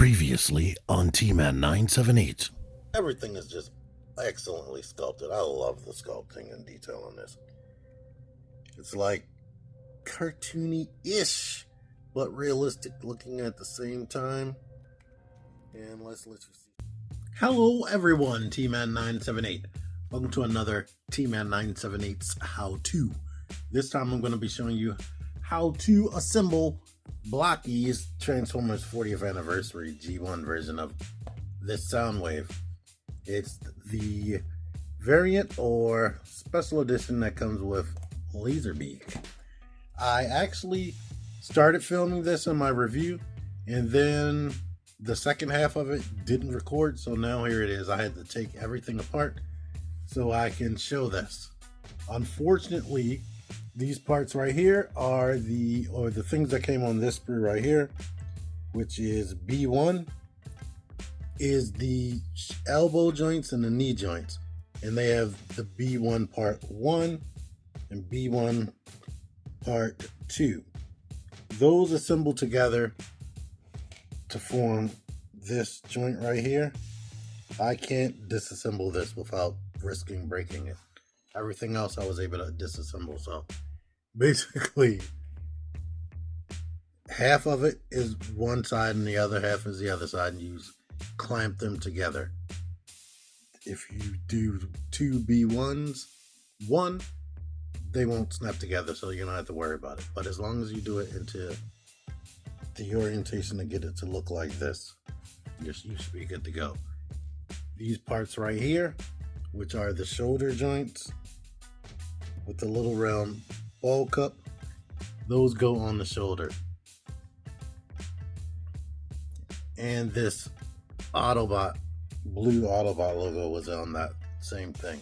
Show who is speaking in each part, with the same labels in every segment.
Speaker 1: Previously on TMan978's.
Speaker 2: Everything is just excellently sculpted. I love the sculpting and detail on this. It's like cartoony-ish, but realistic looking at the same time. And let's let you see. Hello everyone, TMan978. Welcome to another TMan978's how-to. This time I'm going to be showing you how to assemble Blokees Transformers 40th Anniversary G1 version of this Soundwave. It's the variant or special edition that comes with Laserbeak. I actually started filming this in my review, and then the second half of it didn't record, so now here it is. I had to take everything apart so I can show this. Unfortunately, these parts right here are the things that came on this sprue right here, which is B1, is the elbow joints and the knee joints. And they have the B1 part 1 and B1 part 2. Those assemble together to form this joint right here. I can't disassemble this without risking breaking it. Everything else I was able to disassemble, so basically half of it is one side and the other half is the other side, and you clamp them together. If you do two B1s, they won't snap together, so you don't have to worry about it. But as long as you do it into the orientation to get it to look like this, you should be good to go. These parts right here, which are the shoulder joints with the little round ball cup, those go on the shoulder. And this Autobot, blue Autobot logo was on that same thing.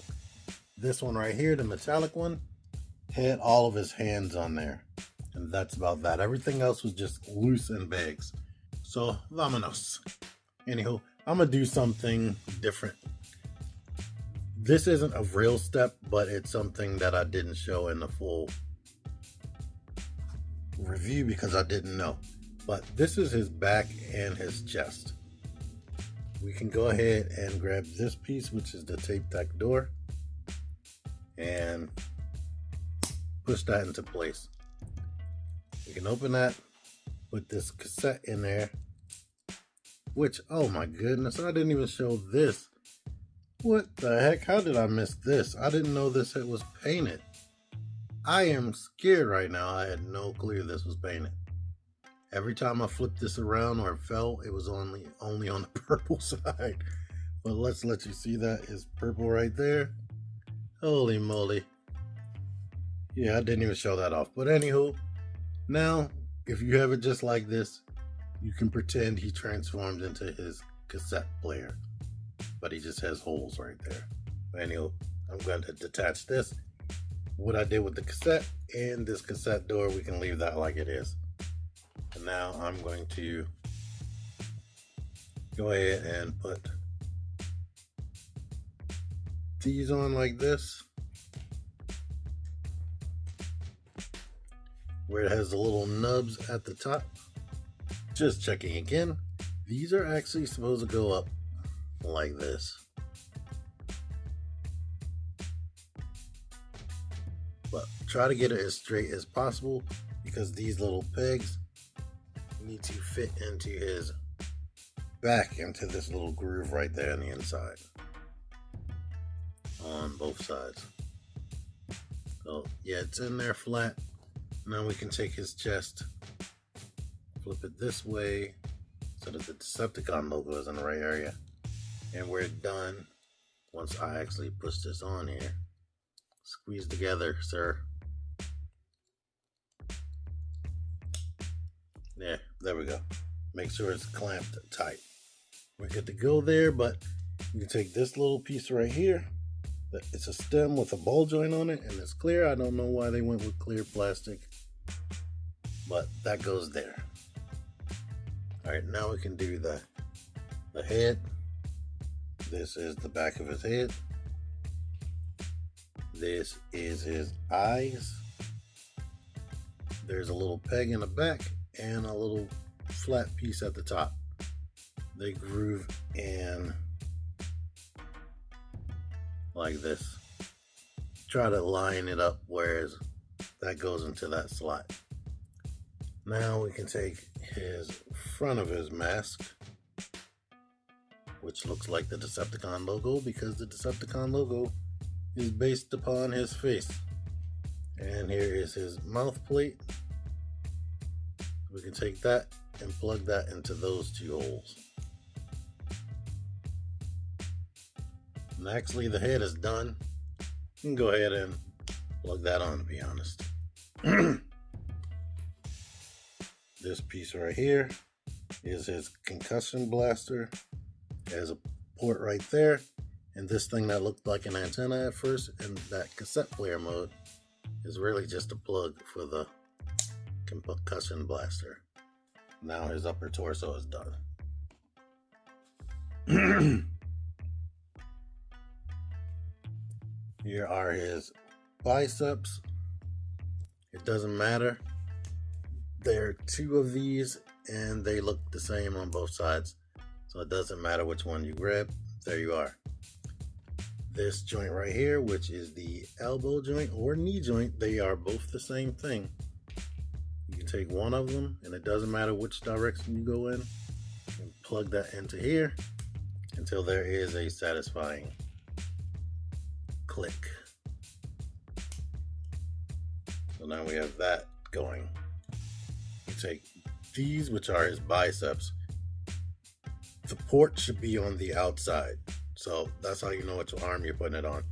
Speaker 2: This one right here, the metallic one, had all of his hands on there. And that's about that. Everything else was just loose in bags. So, vámonos. Anywho, I'm going to do something different. This isn't a real step, but it's something that I didn't show in the full review because I didn't know. But this is his back and his chest. We can go ahead and grab this piece, which is the tape deck door, and push that into place. You can open that, put this cassette in there, which, oh my goodness, I didn't even show this. What the heck? How did I miss this? I didn't know this was painted. I am scared right now. I had no clue this was painted. Every time I flipped this around or it fell, it was only on the purple side. But let's let you see that is purple right there. Holy moly. Yeah, I didn't even show that off. But anywho, now if you have it just like this, you can pretend he transformed into his cassette player. But he just has holes right there. Anyway, I'm going to detach this. What I did with the cassette and this cassette door, we can leave that like it is. And now I'm going to go ahead and put these on like this, where it has the little nubs at the top. Just checking again, these are actually supposed to go up like this. But try to get it as straight as possible because these little pegs need to fit into his back, into this little groove right there on the inside, on both sides. So yeah, it's in there flat. Now we can take his chest, flip it this way so that the Decepticon logo is in the right area. And we're done once I actually push this on here. Squeeze together, sir. Yeah, there we go. Make sure it's clamped tight. We're good to go there, but you can take this little piece right here. It's a stem with a ball joint on it, and it's clear. I don't know why they went with clear plastic, but that goes there. All right, now we can do the head. This is the back of his head. This is his eyes. There's a little peg in the back and a little flat piece at the top. they groove in like this. Try to line it up whereas that goes into that slot. Now we can take his front of his mask, which looks like the Decepticon logo because the Decepticon logo is based upon his face. And here is his mouth plate. We can take that and plug that into those two holes. And actually the head is done. You can go ahead and plug that on, to be honest. This piece right here is his concussion blaster. It has a port right there. And this thing that looked like an antenna at first in that cassette player mode is really just a plug for the concussion blaster. Now his upper torso is done. Here are his biceps. It doesn't matter. There are two of these and they look the same on both sides. So it doesn't matter which one you grab. There you are. This joint right here, which is the elbow joint or knee joint, they are both the same thing. You can take one of them and it doesn't matter which direction you go in and plug that into here until there is a satisfying click. So now we have that going. You take these, which are his biceps. The port should be on the outside. So that's how you know which arm you're putting it on.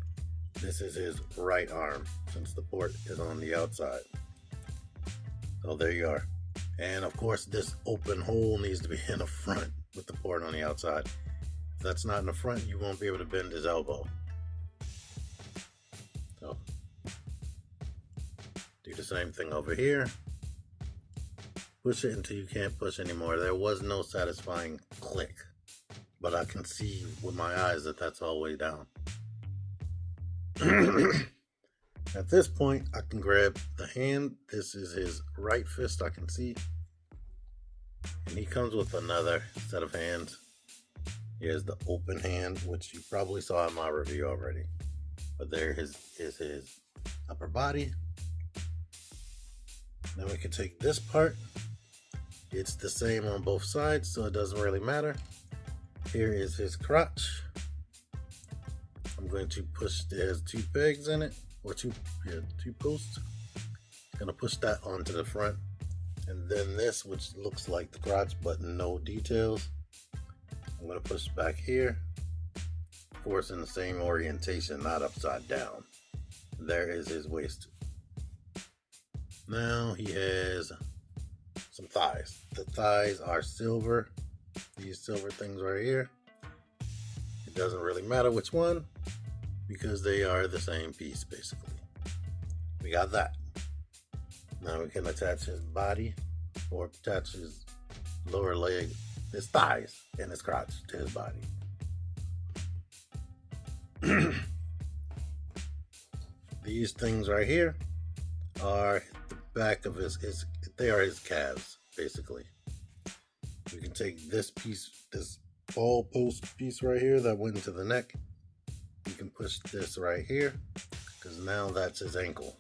Speaker 2: This is his right arm since the port is on the outside. So there you are. And of course this open hole needs to be in the front with the port on the outside. If that's not in the front, you won't be able to bend his elbow. So do the same thing over here. Push it until you can't push anymore. There was no satisfying click, but I can see with my eyes that that's all the way down. At this point, I can grab the hand. This is his right fist, I can see. And he comes with another set of hands. Here's the open hand, which you probably saw in my review already. But there is his upper body. Then we can take this part. It's the same on both sides, so it doesn't really matter. Here is his crotch. I'm going to push, there's two pegs in it, or two posts. I'm gonna push that onto the front. And then this, which looks like the crotch, but no details, I'm gonna push back here. Of course, in the same orientation, not upside down. There is his waist. Now he has some thighs. The thighs are silver. These silver things right here. It doesn't really matter which one because they are the same piece basically. We got that. Now we can attach his body or attach his lower leg, his thighs and his crotch to his body. These things right here are the back of his they are his calves basically. We can take this piece, this ball post piece right here that went into the neck. You can push this right here because now that's his ankle.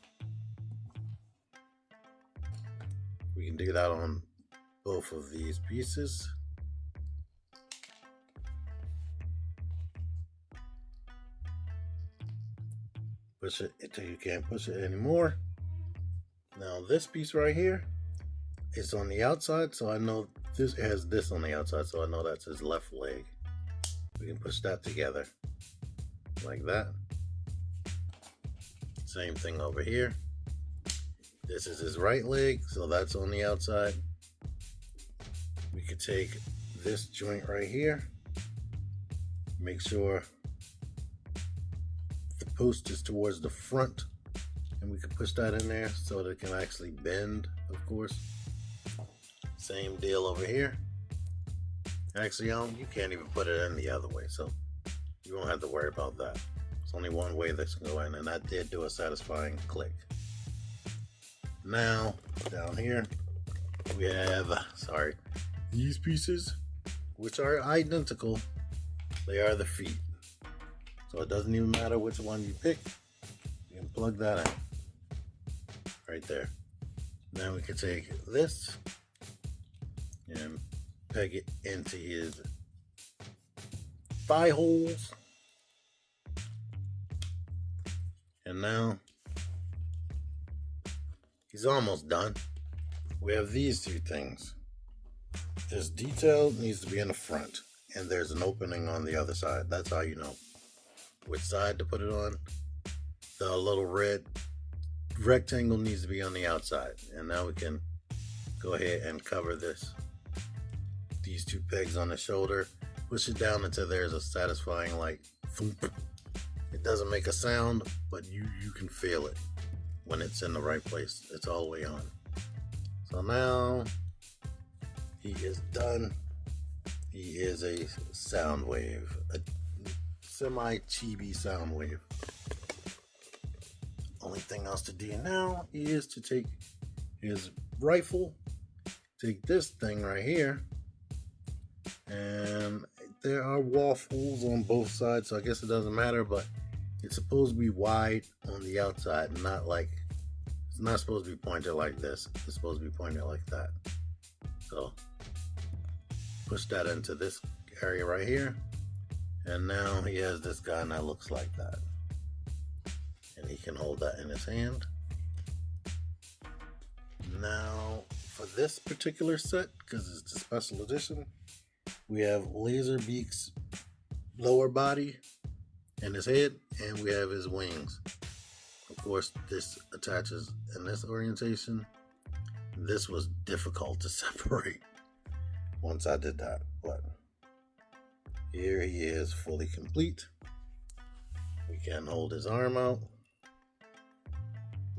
Speaker 2: We can do that on both of these pieces. Push it until you can't push it anymore. Now this piece right here is on the outside, so I know this has this on the outside, so I know that's his left leg. We can push that together like that. Same thing over here. This is his right leg, so that's on the outside. We could take this joint right here, make sure the post is towards the front, and we can push that in there so that it can actually bend, of course. Same deal over here. Actually, you can't even put it in the other way, so you won't have to worry about that. There's only one way this can go in, and that did do a satisfying click. Now, down here, we have, these pieces. which are identical. They are the feet. So it doesn't even matter which one you pick. You can plug that in. Right there. Now we can take this and peg it into his thigh holes. And now he's almost done. We have these two things. This detail needs to be in the front, and there's an opening on the other side. That's how you know which side to put it on. The little red rectangle needs to be on the outside. And now we can go ahead and cover these two pegs on the shoulder. Push it down until there's a satisfying like thump. It doesn't make a sound, but you can feel it when it's in the right place. It's all the way on. So now he is done. He is a Soundwave, a semi-chibi Soundwave. Only thing else to do now is to take his rifle, take this thing right here, and there are waffles on both sides, so I guess it doesn't matter, but it's supposed to be wide on the outside, not like, it's not supposed to be pointed like this. It's supposed to be pointed like that. So push that into this area right here, and now he has this gun that looks like that. And he can hold that in his hand. Now, for this particular set, because it's a special edition, we have Laserbeak's lower body and his head, and we have his wings. Of course, this attaches in this orientation. This was difficult to separate once I did that, but here he is fully complete. We can hold his arm out.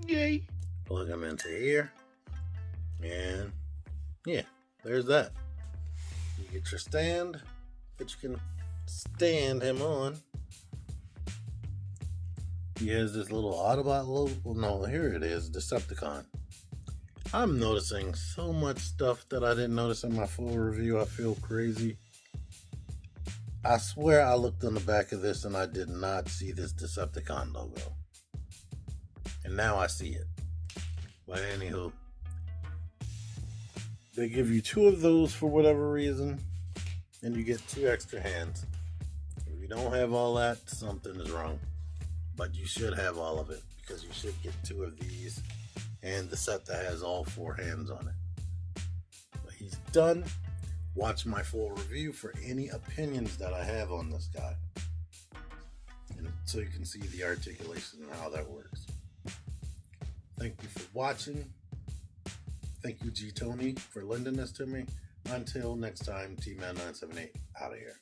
Speaker 2: Yay! Plug him into here. And yeah, there's that. You get your stand that you can stand him on. He has this little Autobot logo. No, here it is, Decepticon. I'm noticing so much stuff that I didn't notice in my full review. I feel crazy. I swear I looked on the back of this and I did not see this Decepticon logo. And now I see it. But anywho, they give you 2 of those for whatever reason, and you get 2 extra hands. If you don't have all that, something is wrong. But you should have all of it, because you should get 2 of these and the set that has all 4 hands on it. But he's done. Watch my full review for any opinions that I have on this guy, and so you can see the articulation and how that works. Thank you for watching. Thank you, G Tony, for lending this to me. Until next time, TMan978 out of here.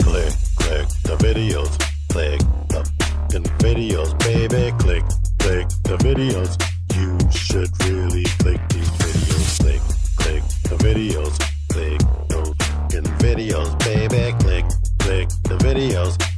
Speaker 1: Click the videos. Click the fucking videos, baby. Click the videos. You should really click these videos. Click the videos. Click those fucking videos, baby. Click the videos.